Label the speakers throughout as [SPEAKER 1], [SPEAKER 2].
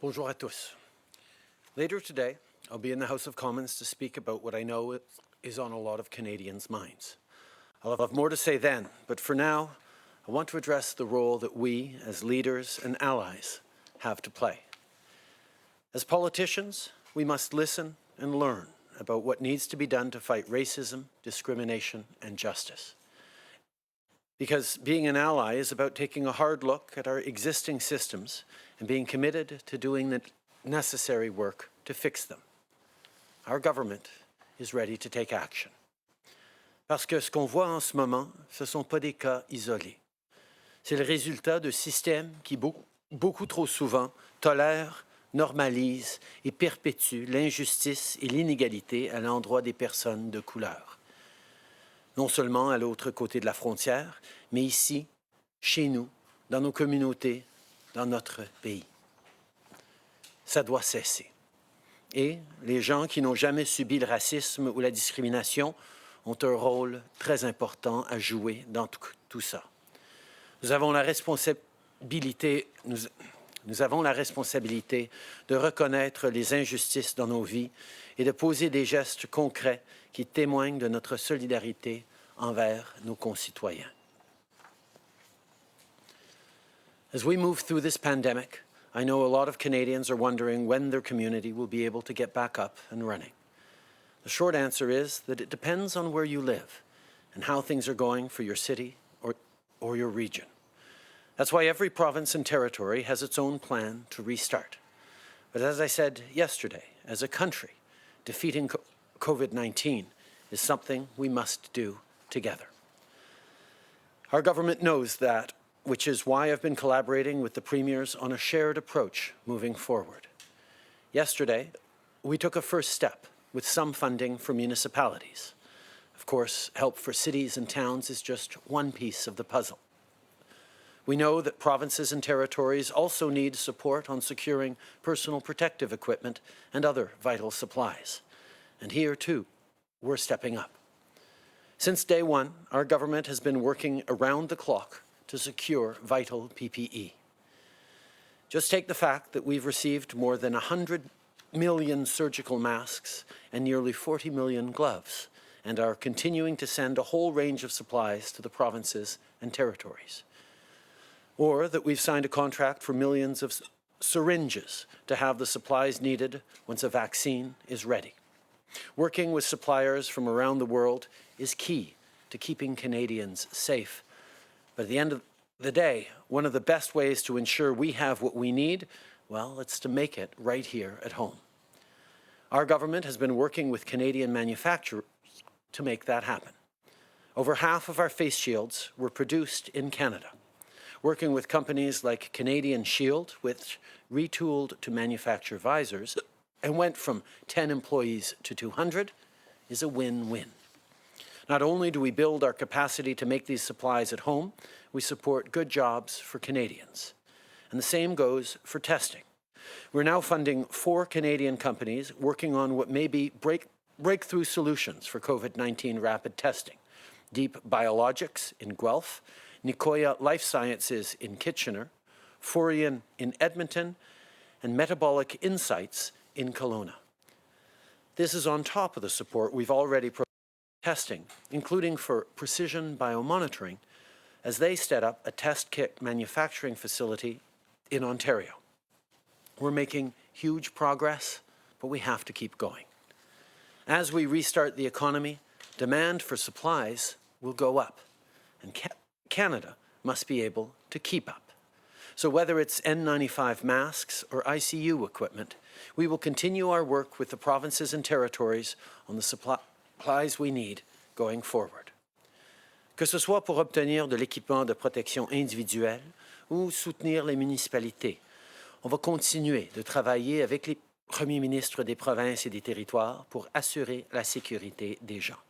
[SPEAKER 1] Bonjour à tous. Later today, I'll be in the House of Commons to speak about what I know is on a lot of Canadians' minds. I'll have more to say then, but for now, I want to address the role that we, as leaders and allies, have to play. As politicians, we must listen and learn about what needs to be done to fight racism, discrimination, and justice. Because being an ally is about taking a hard look at our existing systems and being committed to doing the necessary work to fix them. Our government is ready to take action. Parce que ce qu'on voit en ce moment, ce ne sont pas des cas isolés. C'est le résultat de systèmes qui, beaucoup trop souvent, tolèrent, normalisent et perpétuent l'injustice et l'inégalité à l'endroit des personnes de couleur. Non seulement à l'autre côté de la frontière, mais ici, chez nous, dans nos communautés, dans notre pays. Ça doit cesser. Et les gens qui n'ont jamais subi le racisme ou la discrimination ont un rôle très important à jouer dans tout ça. Nous avons la responsabilité de reconnaître les injustices dans nos vies et de poser des gestes concrets qui témoignent de notre solidarité envers nos concitoyens. As we move through this pandemic, I know a lot of Canadians are wondering when their community will be able to get back up and running. The short answer is that it depends on where you live and how things are going for your city or your region. That's why every province and territory has its own plan to restart. But as I said yesterday, as a country, defeating COVID-19 is something we must do together. Our government knows that, which is why I've been collaborating with the premiers on a shared approach moving forward. Yesterday, we took a first step with some funding for municipalities. Of course, help for cities and towns is just one piece of the puzzle. We know that provinces and territories also need support on securing personal protective equipment and other vital supplies. And here, too, we're stepping up. Since day one, our government has been working around the clock to secure vital PPE. Just take the fact that we've received more than 100 million surgical masks and nearly 40 million gloves, and are continuing to send a whole range of supplies to the provinces and territories. Or that we've signed a contract for millions of syringes to have the supplies needed once a vaccine is ready. Working with suppliers from around the world is key to keeping Canadians safe. But at the end of the day, one of the best ways to ensure we have what we need, well, it's to make it right here at home. Our government has been working with Canadian manufacturers to make that happen. Over half of our face shields were produced in Canada. Working with companies like Canadian Shield, which retooled to manufacture visors and went from 10 employees to 200, is a win-win. Not only do we build our capacity to make these supplies at home, we support good jobs for Canadians. And the same goes for testing. We're now funding 4 Canadian companies working on what may be breakthrough solutions for COVID-19 rapid testing. Deep Biologics in Guelph, Nicoya Life Sciences in Kitchener, Forian in Edmonton, and Metabolic Insights in Kelowna. This is on top of the support we've already provided for testing, including for precision biomonitoring, as they set up a test kit manufacturing facility in Ontario. We're making huge progress, but we have to keep going. As we restart the economy, demand for supplies will go up, and Canada must be able to keep up. So whether it's N95 masks or ICU equipment, we will continue our work with the provinces and territories on the supplies we need going forward. Que ce soit pour obtenir de l'équipement de protection individuelle ou soutenir les municipalités, on va continuer de travailler avec les premiers ministres des provinces et des territoires pour assurer la sécurité des gens.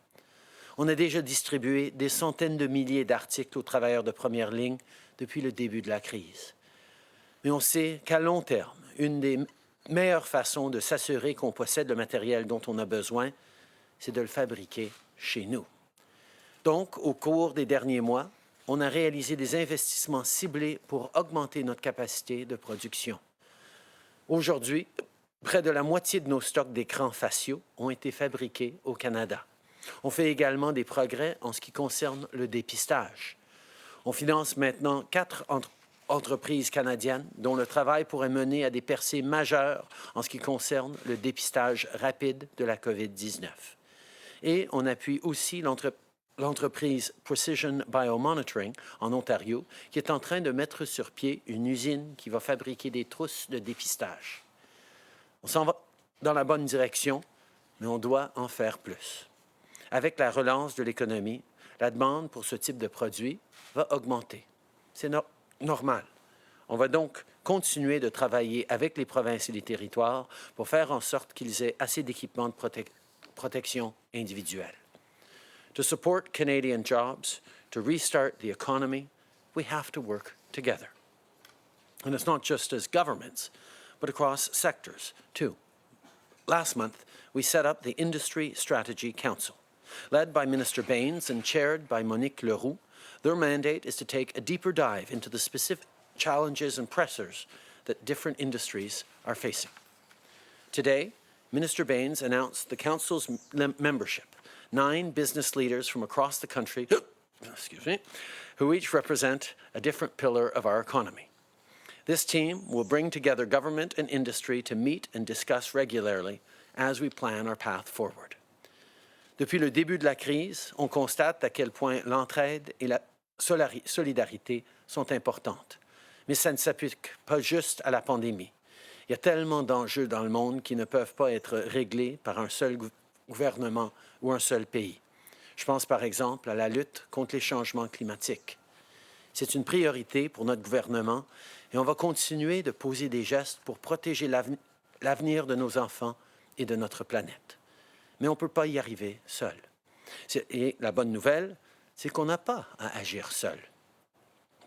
[SPEAKER 1] On a déjà distribué des centaines de milliers d'articles aux travailleurs de première ligne depuis le début de la crise. Mais on sait qu'à long terme, une des meilleures façons de s'assurer qu'on possède le matériel dont on a besoin, c'est de le fabriquer chez nous. Donc, au cours des derniers mois, on a réalisé des investissements ciblés pour augmenter notre capacité de production. Aujourd'hui, près de la moitié de nos stocks d'écrans faciaux ont été fabriqués au Canada. On fait également des progrès en ce qui concerne le dépistage. On finance maintenant 4 entreprises canadiennes dont le travail pourrait mener à des percées majeures en ce qui concerne le dépistage rapide de la COVID-19. Et on appuie aussi l'entreprise Precision Biomonitoring en Ontario, qui est en train de mettre sur pied une usine qui va fabriquer des trousses de dépistage. On s'en va dans la bonne direction, mais on doit en faire plus. Avec la relance de l'économie, la demande pour ce type de produit va augmenter. C'est normal. On va donc continuer de travailler avec les provinces et les territoires pour faire en sorte qu'ils aient assez d'équipements de protection individuelle. To support Canadian jobs, to restart the economy, we have to work together. And it's not just as governments, but across sectors, too. Last month, we set up the Industry Strategy Council. Led by Minister Baines and chaired by Monique Leroux, their mandate is to take a deeper dive into the specific challenges and pressures that different industries are facing. Today, Minister Baines announced the Council's membership, 9 business leaders from across the country, who each represent a different pillar of our economy. This team will bring together government and industry to meet and discuss regularly as we plan our path forward. Depuis le début de la crise, on constate à quel point l'entraide et la solidarité sont importantes. Mais ça ne s'applique pas juste à la pandémie. Il y a tellement d'enjeux dans le monde qui ne peuvent pas être réglés par un seul gouvernement ou un seul pays. Je pense par exemple à la lutte contre les changements climatiques. C'est une priorité pour notre gouvernement et on va continuer de poser des gestes pour protéger l'avenir de nos enfants et de notre planète. Mais on ne peut pas y arriver seul. Et la bonne nouvelle, c'est qu'on n'a pas à agir seul.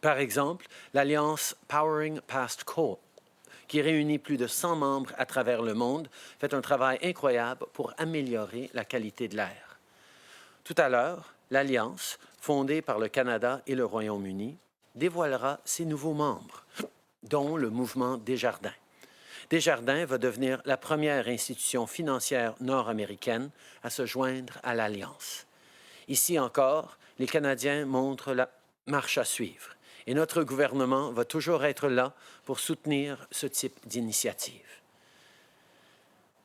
[SPEAKER 1] Par exemple, l'Alliance Powering Past Coal, qui réunit plus de 100 membres à travers le monde, fait un travail incroyable pour améliorer la qualité de l'air. Tout à l'heure, l'Alliance, fondée par le Canada et le Royaume-Uni, dévoilera ses nouveaux membres, dont le mouvement Desjardins. Desjardins va devenir la première institution financière nord-américaine à se joindre à l'Alliance. Ici encore, les Canadiens montrent la marche à suivre et notre gouvernement va toujours être là pour soutenir ce type d'initiative.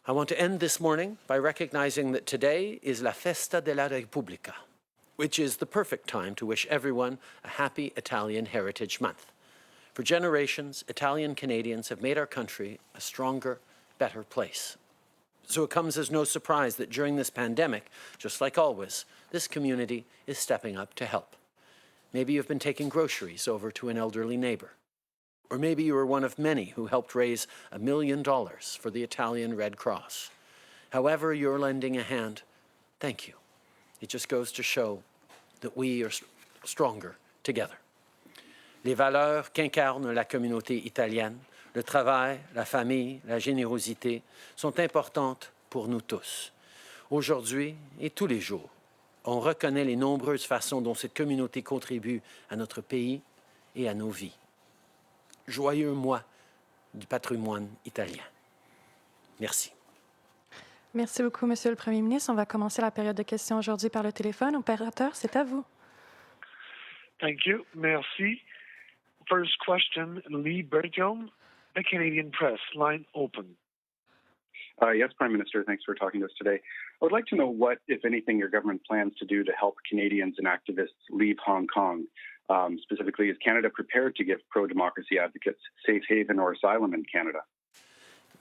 [SPEAKER 1] I want to end this morning by recognizing that today is la Festa della Repubblica, which is the perfect time to wish everyone a happy Italian Heritage Month. For generations, Italian Canadians have made our country a stronger, better place. So it comes as no surprise that during this pandemic, just like always, this community is stepping up to help. Maybe you've been taking groceries over to an elderly neighbor. Or maybe you were one of many who helped raise $1 million for the Italian Red Cross. However you're lending a hand, thank you. It just goes to show that we are stronger together. Les valeurs qu'incarne la communauté italienne, le travail, la famille, la générosité, sont importantes pour nous tous. Aujourd'hui et tous les jours, on reconnaît les nombreuses façons dont cette communauté contribue à notre pays et à nos vies. Joyeux mois du patrimoine italien. Merci.
[SPEAKER 2] Merci beaucoup, Monsieur le Premier ministre. On va commencer la période de questions aujourd'hui par le téléphone. Opérateur, c'est à vous.
[SPEAKER 3] Thank you. Merci. First question, Lee Bertium, The Canadian Press, line open.
[SPEAKER 4] Yes, Prime Minister, thanks for talking to us today. I would like to know what, if anything, your government plans to do to help Canadians and activists leave Hong Kong. Specifically, is Canada prepared to give pro-democracy advocates safe haven or asylum in Canada?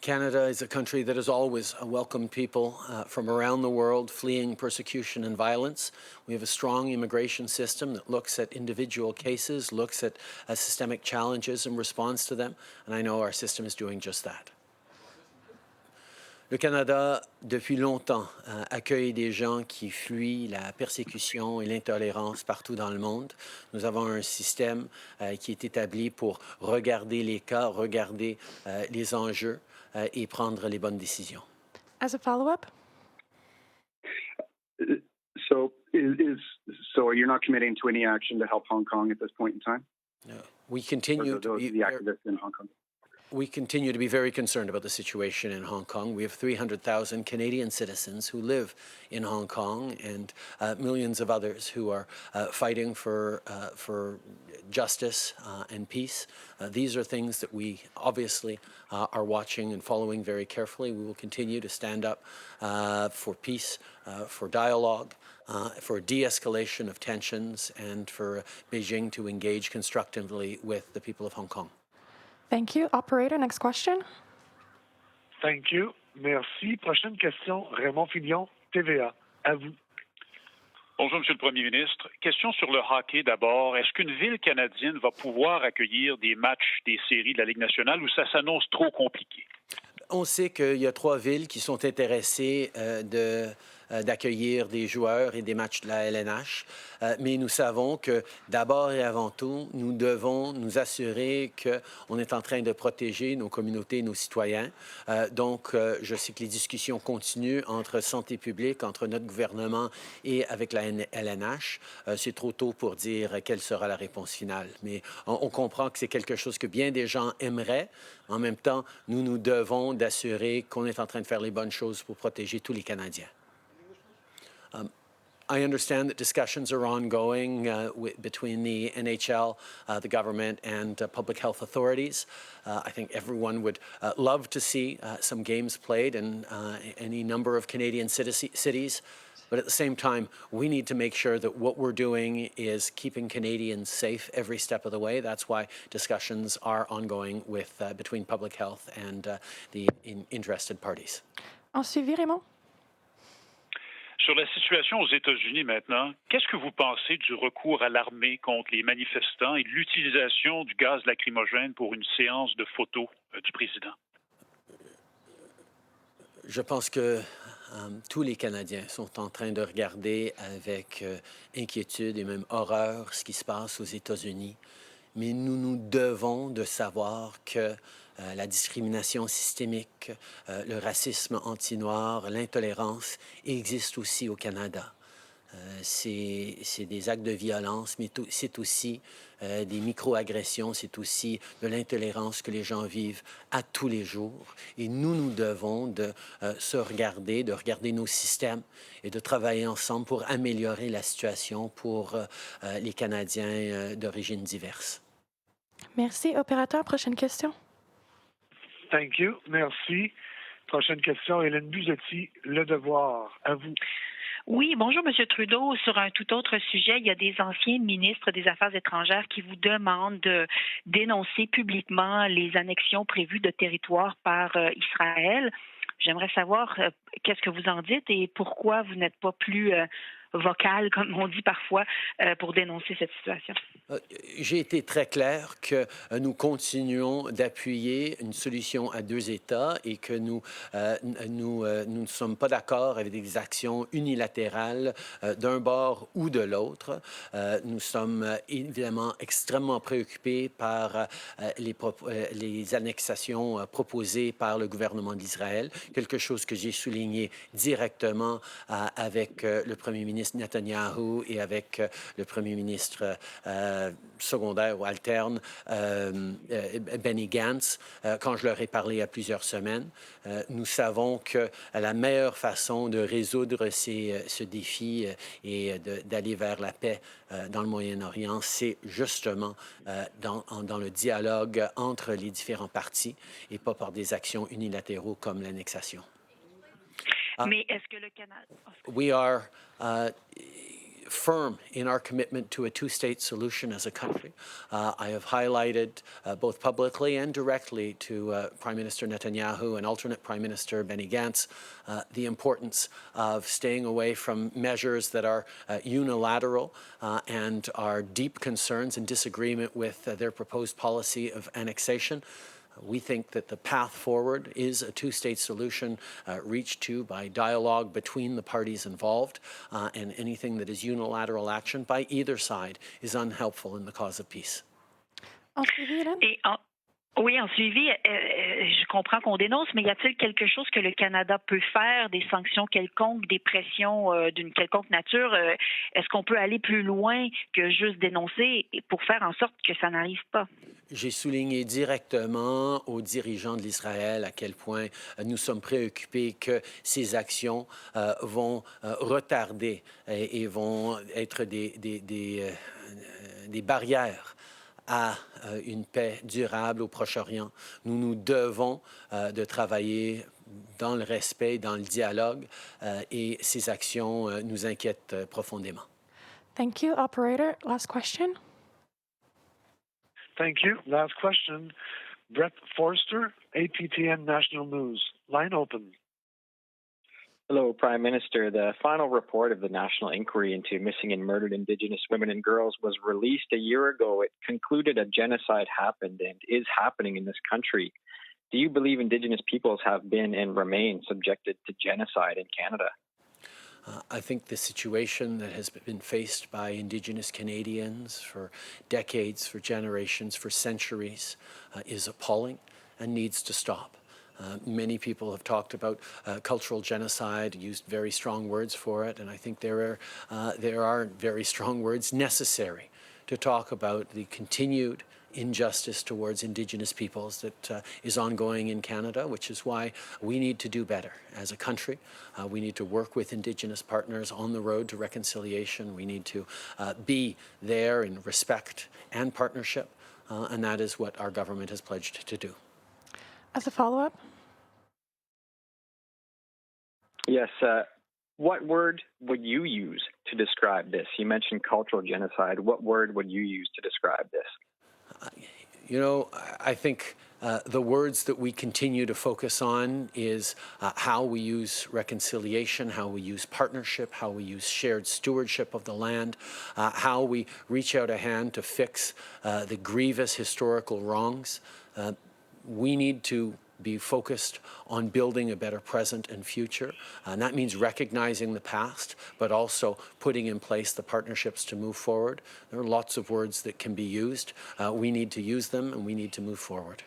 [SPEAKER 1] Canada is a country that has always welcomed people from around the world fleeing persecution and violence. We have a strong immigration system that looks at individual cases, looks at systemic challenges and responds to them, and I know our system is doing just that. Le Canada, depuis longtemps, accueille des gens qui fuient la persécution et l'intolérance partout dans le monde. Nous avons un système qui est établi pour regarder les cas, regarder les enjeux et prendre les bonnes décisions.
[SPEAKER 2] As a follow-up?
[SPEAKER 4] So you're not committing to any action to help Hong Kong at this point in time?
[SPEAKER 1] We continue to be
[SPEAKER 4] the activists in Hong Kong.
[SPEAKER 1] We continue to be very concerned about the situation in Hong Kong. We have 300,000 Canadian citizens who live in Hong Kong and millions of others who are fighting for justice and peace. These are things that we obviously are watching and following very carefully. We will continue to stand up for peace, for dialogue, for de-escalation of tensions, and for Beijing to engage constructively with the people of Hong Kong.
[SPEAKER 2] Thank you. Operator, next question.
[SPEAKER 3] Thank you. Merci. Prochaine question, Raymond Fillon, TVA. À vous.
[SPEAKER 5] Bonjour, Monsieur le Premier ministre. Question sur le hockey d'abord. Est-ce qu'une ville canadienne va pouvoir accueillir des matchs des séries de la Ligue nationale ou ça s'annonce trop compliqué?
[SPEAKER 1] On sait qu'il y a 3 villes qui sont intéressées d'accueillir des joueurs et des matchs de la LNH, mais nous savons que d'abord et avant tout, nous devons nous assurer qu'on est en train de protéger nos communautés, nos citoyens. Donc, je sais que les discussions continuent entre santé publique, entre notre gouvernement et avec la LNH. C'est trop tôt pour dire quelle sera la réponse finale, mais on comprend que c'est quelque chose que bien des gens aimeraient. En même temps, nous devons d'assurer qu'on est en train de faire les bonnes choses pour protéger tous les Canadiens. I understand that discussions are ongoing between the NHL, the government, and public health authorities. I think everyone would love to see some games played in any number of Canadian cities. But at the same time, we need to make sure that what we're doing is keeping Canadians safe every step of the way. That's why discussions are ongoing between public health and the interested parties.
[SPEAKER 2] En suivi, Raymond.
[SPEAKER 5] Sur la situation aux États-Unis maintenant, qu'est-ce que vous pensez du recours à l'armée contre les manifestants et de l'utilisation du gaz lacrymogène pour une séance de photos du président?
[SPEAKER 1] Je pense que tous les Canadiens sont en train de regarder avec inquiétude et même horreur ce qui se passe aux États-Unis. Mais nous devons de savoir que la discrimination systémique, le racisme anti-noir, l'intolérance existent aussi au Canada. C'est des actes de violence, mais c'est aussi des micro-agressions, c'est aussi de l'intolérance que les gens vivent à tous les jours. Et nous devons de se regarder, de regarder nos systèmes et de travailler ensemble pour améliorer la situation pour les Canadiens d'origine diverse.
[SPEAKER 2] Merci. Opérateur, prochaine question.
[SPEAKER 3] Thank you. Merci. Prochaine question, Hélène Buzetti, Le Devoir. À vous.
[SPEAKER 6] Oui, bonjour, M. Trudeau. Sur un tout autre sujet, il y a des anciens ministres des Affaires étrangères qui vous demandent de dénoncer publiquement les annexions prévues de territoires par Israël. J'aimerais savoir qu'est-ce que vous en dites et pourquoi vous n'êtes pas plus vocal, comme on dit parfois, pour dénoncer cette situation.
[SPEAKER 1] J'ai été très clair que nous continuons d'appuyer une solution à 2 États et que nous ne sommes pas d'accord avec des actions unilatérales d'un bord ou de l'autre. Nous sommes évidemment extrêmement préoccupés par les annexations proposées par le gouvernement d'Israël, quelque chose que j'ai souligné directement avec le premier ministre Netanyahu et avec le premier ministre secondaire ou alterne, Benny Gantz, quand je leur ai parlé il y a plusieurs semaines. Nous savons que la meilleure façon de résoudre ce défi et d'aller vers la paix dans le Moyen-Orient, c'est justement dans le dialogue entre les différents partis et pas par des actions unilatéraux comme l'annexation.
[SPEAKER 6] Mais est-ce que le Canada...
[SPEAKER 1] We are firm in our commitment to a 2-state solution as a country. I have highlighted both publicly and directly to Prime Minister Netanyahu and alternate Prime Minister Benny Gantz the importance of staying away from measures that are unilateral and are deep concerns and disagreement with their proposed policy of annexation. We think that the path forward is a 2-state solution reached to by dialogue between the parties involved, and anything that is unilateral action by either side is unhelpful in the cause of peace.
[SPEAKER 2] En suivi, Hélène.
[SPEAKER 6] Oui, en suivi, je comprends qu'on dénonce, mais y a-t-il quelque chose que le Canada peut faire, des sanctions quelconques, des pressions d'une quelconque nature? Est-ce qu'on peut aller plus loin que juste dénoncer pour faire en sorte que ça n'arrive pas?
[SPEAKER 1] J'ai souligné directement aux dirigeants de l'Israël à quel point nous sommes préoccupés que ces actions vont retarder et vont être des barrières à une paix durable au Proche-Orient. Nous nous devons de travailler dans le respect, dans le dialogue, et ces actions nous inquiètent profondément.
[SPEAKER 2] Thank you. Operator, last question.
[SPEAKER 3] Thank you. Last question. Brett Forster, APTN National News. Line open.
[SPEAKER 7] Hello, Prime Minister. The final report of the National Inquiry into Missing and Murdered Indigenous Women and Girls was released a year ago. It concluded a genocide happened and is happening in this country. Do you believe Indigenous peoples have been and remain subjected to genocide in Canada?
[SPEAKER 1] I think the situation that has been faced by Indigenous Canadians for decades, for generations, for centuries is appalling and needs to stop. Many people have talked about cultural genocide, used very strong words for it, and I think there are very strong words necessary to talk about the continued injustice towards Indigenous peoples that is ongoing in Canada, which is why we need to do better as a country. We need to work with Indigenous partners on the road to reconciliation. We need to be there in respect and partnership, and that is what our government has pledged to do.
[SPEAKER 2] As a follow-up?
[SPEAKER 7] Yes. What word would you use to describe this? You mentioned cultural genocide. What word would you use to describe this?
[SPEAKER 1] I think the words that we continue to focus on is how we use reconciliation, how we use partnership, how we use shared stewardship of the land, how we reach out a hand to fix the grievous historical wrongs. We need to be focused on building a better present and future. And that means recognizing the past, but also putting in place the partnerships to move forward. There are lots of words that can be used. We need to use them, and we need to move forward.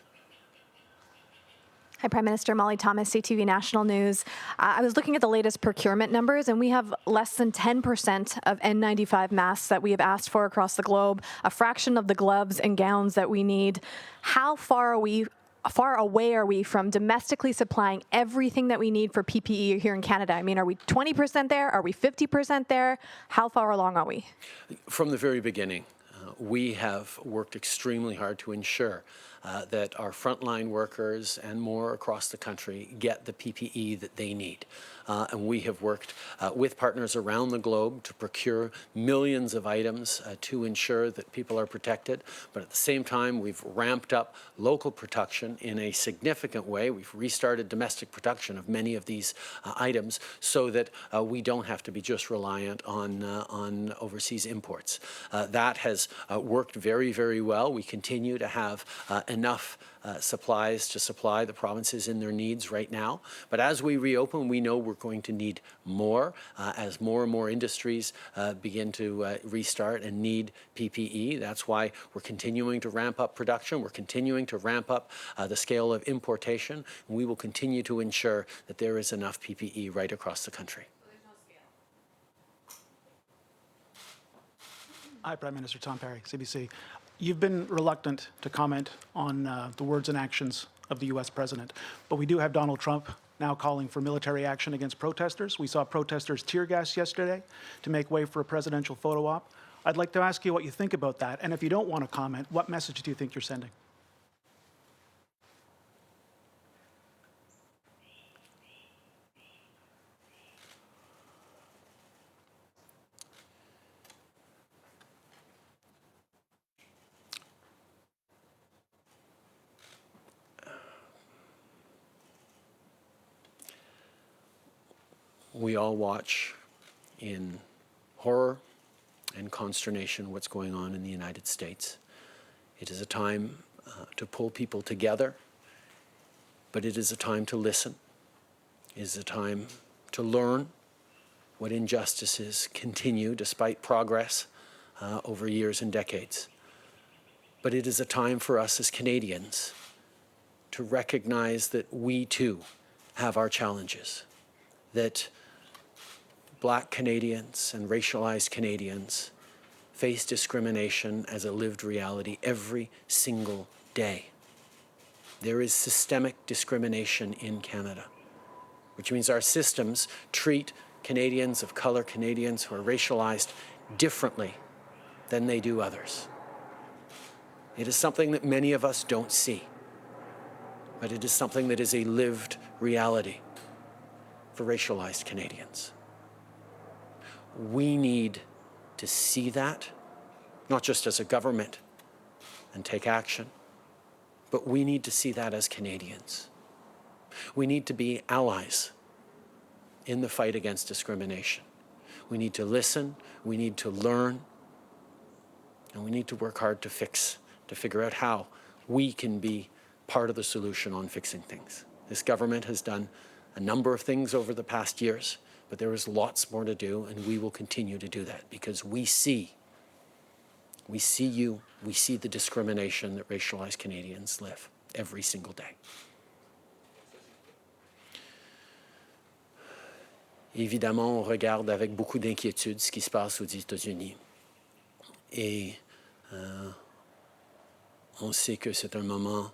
[SPEAKER 8] Hi, Prime Minister. Molly Thomas, CTV National News. I was looking at the latest procurement numbers, and we have less than 10% of N95 masks that we have asked for across the globe, a fraction of the gloves and gowns that we need. How far away are we from domestically supplying everything that we need for PPE here in Canada? I mean, are we 20% there? Are we 50% there? How far along are we?
[SPEAKER 1] From the very beginning, we have worked extremely hard to ensure that our frontline workers and more across the country get the PPE that they need. And we have worked with partners around the globe to procure millions of items to ensure that people are protected. But at the same time, we've ramped up local production in a significant way. We've restarted domestic production of many of these items so that we don't have to be just reliant on overseas imports. That has worked very, very well. We continue to have enough supplies to supply the provinces in their needs right now. But as we reopen, we know we're going to need more as more and more industries begin to restart and need PPE. That's why we're continuing to ramp up production. We're continuing to ramp up the scale of importation. And we will continue to ensure that there is enough PPE right across the country.
[SPEAKER 9] Hi, Prime Minister. Tom Perry, CBC. You've been reluctant to comment on the words and actions of the U.S. president, but we do have Donald Trump now calling for military action against protesters. We saw protesters tear gas yesterday to make way for a presidential photo op. I'd like to ask you what you think about that, and if you don't want to comment, what message do you think you're sending?
[SPEAKER 1] We all watch in horror and consternation what's going on in the United States. It is a time to pull people together, but it is a time to listen. It is a time to learn what injustices continue despite progress over years and decades. But it is a time for us as Canadians to recognize that we too have our challenges, that Black Canadians and racialized Canadians face discrimination as a lived reality every single day. There is systemic discrimination in Canada, which means our systems treat Canadians of color, Canadians who are racialized, differently than they do others. It is something that many of us don't see, but it is something that is a lived reality for racialized Canadians. We need to see that, not just as a government and take action, but we need to see that as Canadians. We need to be allies in the fight against discrimination. We need to listen, we need to learn, and we need to work hard to figure out how we can be part of the solution on fixing things. This government has done a number of things over the past years, but there is lots more to do, and we will continue to do that because we see you, we see the discrimination that racialized Canadians live every single day. Évidemment, on regarde avec beaucoup d'inquiétude ce qui se passe aux États-Unis. Et on sait que c'est un moment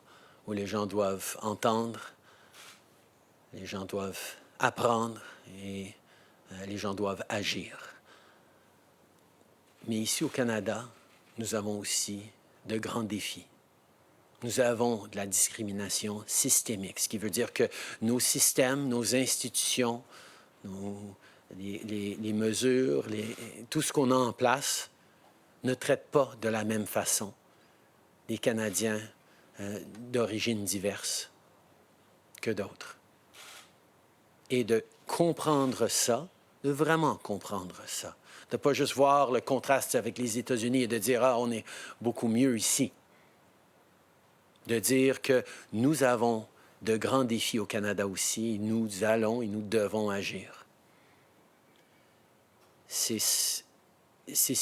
[SPEAKER 1] où les gens doivent entendre, les gens doivent apprendre et les gens doivent agir. Mais ici au Canada, nous avons aussi de grands défis. Nous avons de la discrimination systémique, ce qui veut dire que nos systèmes, nos institutions, les mesures, tout ce qu'on a en place ne traite pas de la même façon les Canadiens d'origine diverse que d'autres. Et de comprendre ça, de vraiment comprendre ça, de ne pas juste voir le contraste avec les États-Unis et de dire « Ah, on est beaucoup mieux ici », de dire que nous avons de grands défis au Canada aussi, et nous allons et nous devons agir. C'est ce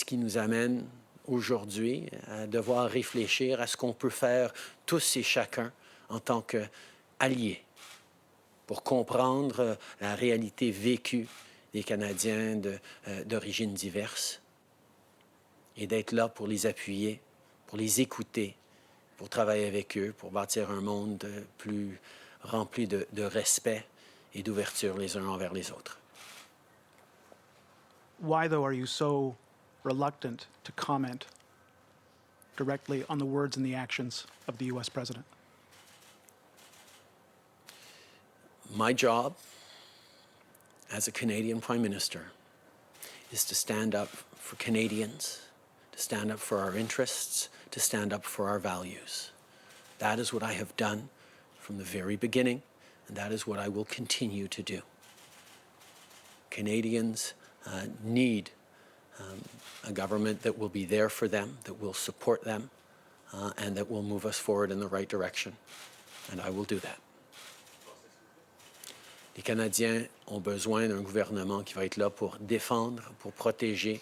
[SPEAKER 1] qui nous amène aujourd'hui à devoir réfléchir à ce qu'on peut faire tous et chacun en tant qu'alliés pour comprendre la réalité vécue des Canadiens d'origine diverse et d'être là pour les appuyer, pour les écouter, pour travailler avec eux, pour bâtir un monde plus rempli de respect et d'ouverture les uns envers les autres.
[SPEAKER 9] Why, though, are you so reluctant to comment directly on the words and the actions of the U.S. president?
[SPEAKER 1] My job as a Canadian Prime Minister is to stand up for Canadians, to stand up for our interests, to stand up for our values. That is what I have done from the very beginning, and that is what I will continue to do. Canadians need a government that will be there for them, that will support them, and that will move us forward in the right direction. And I will do that. Les Canadiens ont besoin d'un gouvernement qui va être là pour défendre, pour protéger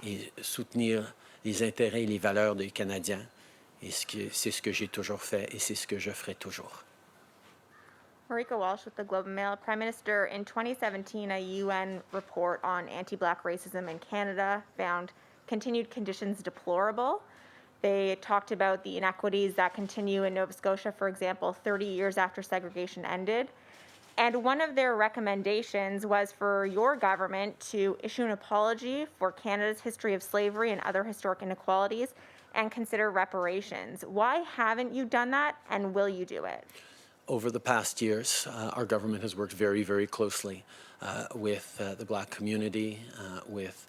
[SPEAKER 1] et soutenir les intérêts et les valeurs des Canadiens. Et c'est ce que j'ai toujours fait et c'est ce que je ferai toujours.
[SPEAKER 10] Marika Walsh with the Globe and Mail. Prime Minister, in 2017, a UN report on anti-Black racism in Canada found continued conditions deplorable. They talked about the inequities that continue in Nova Scotia, for example, 30 years after segregation ended. And one of their recommendations was for your government to issue an apology for Canada's history of slavery and other historic inequalities and consider reparations. Why haven't you done that, and will you do it?
[SPEAKER 1] Over the past years, our government has worked very, very closely with the Black community, with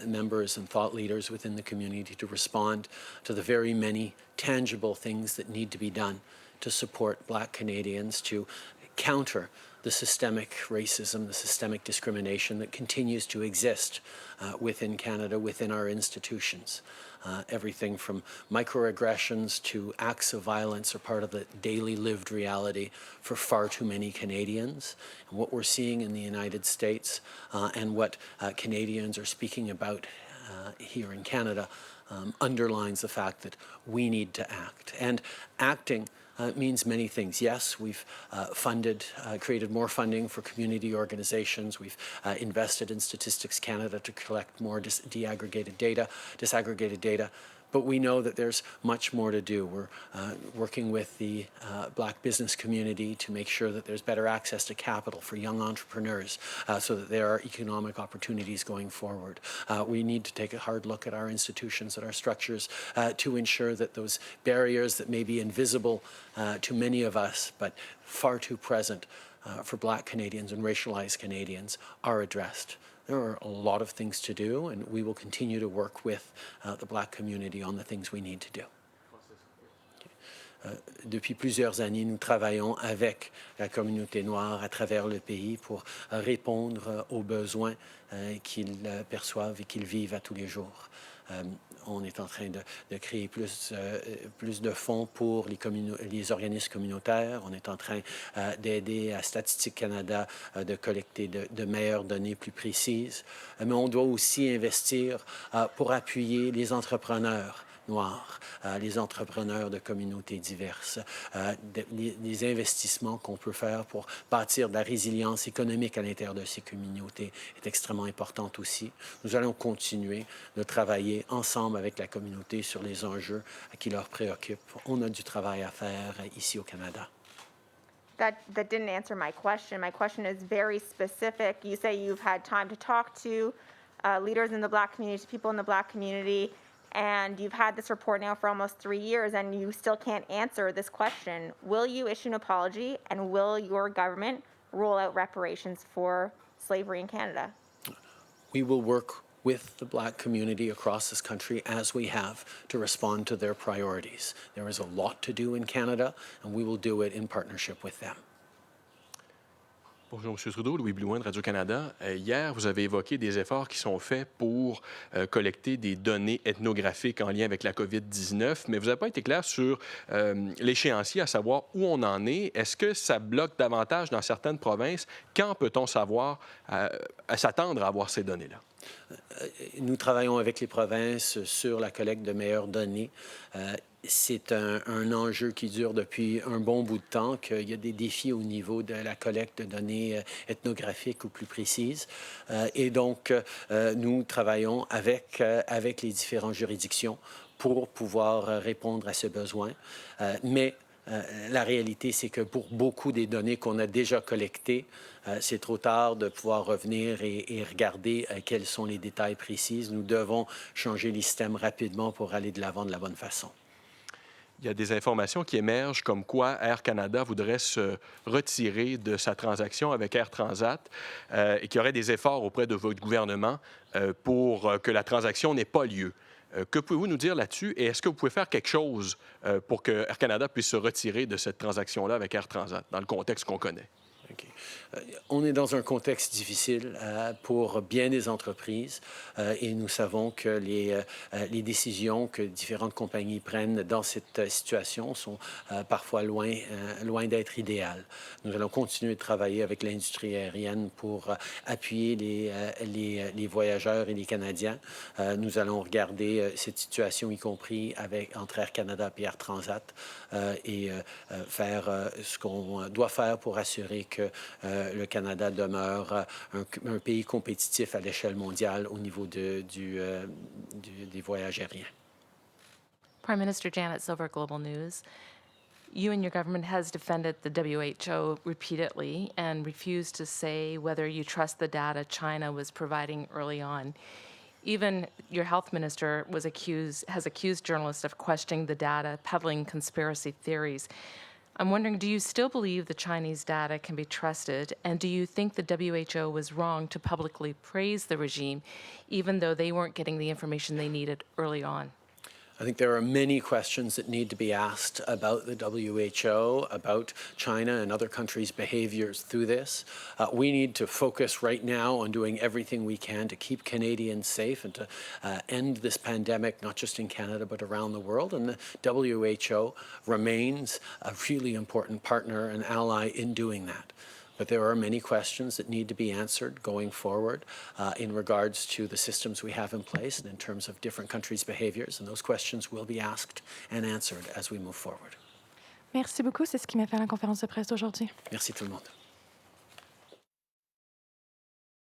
[SPEAKER 1] members and thought leaders within the community to respond to the very many tangible things that need to be done to support Black Canadians, to counter the systemic racism, the systemic discrimination that continues to exist within Canada, within our institutions. Everything from microaggressions to acts of violence are part of the daily lived reality for far too many Canadians. And what we're seeing in the United States and what Canadians are speaking about here in Canada underlines the fact that we need to act. And acting means many things. Yes, we've created more funding for community organizations. We've invested in Statistics Canada to collect more disaggregated data. But we know that there's much more to do. We're working with the Black business community to make sure that there's better access to capital for young entrepreneurs so that there are economic opportunities going forward. We need to take a hard look at our institutions, at our structures, to ensure that those barriers that may be invisible to many of us, but far too present for Black Canadians and racialized Canadians, are addressed. There are a lot of things to do, and we will continue to work with the Black community on the things we need to do. Depuis plusieurs années, nous travaillons avec la communauté noire à travers le pays pour répondre aux besoins qu'ils perçoivent et qu'ils vivent à tous les jours. On est en train de créer plus de fonds pour les organismes communautaires. On est en train d'aider à Statistique Canada de collecter de meilleures données plus précises. Mais on doit aussi investir pour appuyer les entrepreneurs noirs, les entrepreneurs de communautés diverses, les investissements qu'on peut faire pour bâtir de la résilience économique à l'intérieur de ces communautés est extrêmement importante aussi. Nous allons continuer de travailler ensemble avec la communauté sur les enjeux qui leur préoccupent. On a du travail à faire ici au Canada.
[SPEAKER 10] That didn't answer my question. My question is very specific. You say you've had time to talk to leaders in the Black community, people in the Black community, and you've had this report now for almost 3 years, and you still can't answer this question. Will you issue an apology, and will your government rule out reparations for slavery in Canada?
[SPEAKER 1] We will work with the Black community across this country as we have to respond to their priorities. There is a lot to do in Canada, and we will do it in partnership with them.
[SPEAKER 11] Bonjour, M. Trudeau. Louis Blouin de Radio-Canada. Hier, vous avez évoqué des efforts qui sont faits pour collecter des données ethnographiques en lien avec la COVID-19, mais vous n'avez pas été clair sur l'échéancier, à savoir où on en est. Est-ce que ça bloque davantage dans certaines provinces? Quand peut-on savoir s'attendre à avoir ces données-là?
[SPEAKER 1] Nous travaillons avec les provinces sur la collecte de meilleures données. C'est un enjeu qui dure depuis un bon bout de temps, qu'il y a des défis au niveau de la collecte de données ethnographiques ou plus précises. Et donc, nous travaillons avec les différentes juridictions pour pouvoir répondre à ce besoin. Mais la réalité, c'est que pour beaucoup des données qu'on a déjà collectées, c'est trop tard de pouvoir revenir et regarder quels sont les détails précis. Nous devons changer les systèmes rapidement pour aller de l'avant de la bonne façon.
[SPEAKER 11] Il y a des informations qui émergent comme quoi Air Canada voudrait se retirer de sa transaction avec Air Transat et qu'il y aurait des efforts auprès de votre gouvernement pour que la transaction n'ait pas lieu. Que pouvez-vous nous dire là-dessus et est-ce que vous pouvez faire quelque chose pour que Air Canada puisse se retirer de cette transaction-là avec Air Transat dans le contexte qu'on connaît?
[SPEAKER 1] Okay. On est dans un contexte difficile pour bien des entreprises et nous savons que les décisions que différentes compagnies prennent dans cette situation sont parfois loin d'être idéales. Nous allons continuer de travailler avec l'industrie aérienne pour appuyer les voyageurs et les Canadiens. Nous allons regarder cette situation, y compris entre Air Canada et Air Transat, et faire ce qu'on doit faire pour assurer que le Canada demeure un pays compétitif à l'échelle mondiale au niveau des voyages aériens.
[SPEAKER 12] Prime Minister Janet Silver, Global News. You and your government has defended the WHO repeatedly and refused to say whether you trust the data China was providing early on. Even your health minister has accused journalists of questioning the data, peddling conspiracy theories. I'm wondering, do you still believe the Chinese data can be trusted, and do you think the WHO was wrong to publicly praise the regime, even though they weren't getting the information they needed early on?
[SPEAKER 1] I think there are many questions that need to be asked about the WHO, about China and other countries' behaviors through this. We need to focus right now on doing everything we can to keep Canadians safe and to end this pandemic, not just in Canada, but around the world. And the WHO remains a really important partner and ally in doing that. But there are many questions that need to be answered going forward in regards to the systems we have in place and in terms of different countries' behaviors. And those questions will be asked and answered as we move forward.
[SPEAKER 2] Merci beaucoup. C'est ce qui m'a fait la conférence de presse d'aujourd'hui.
[SPEAKER 1] Merci tout le monde.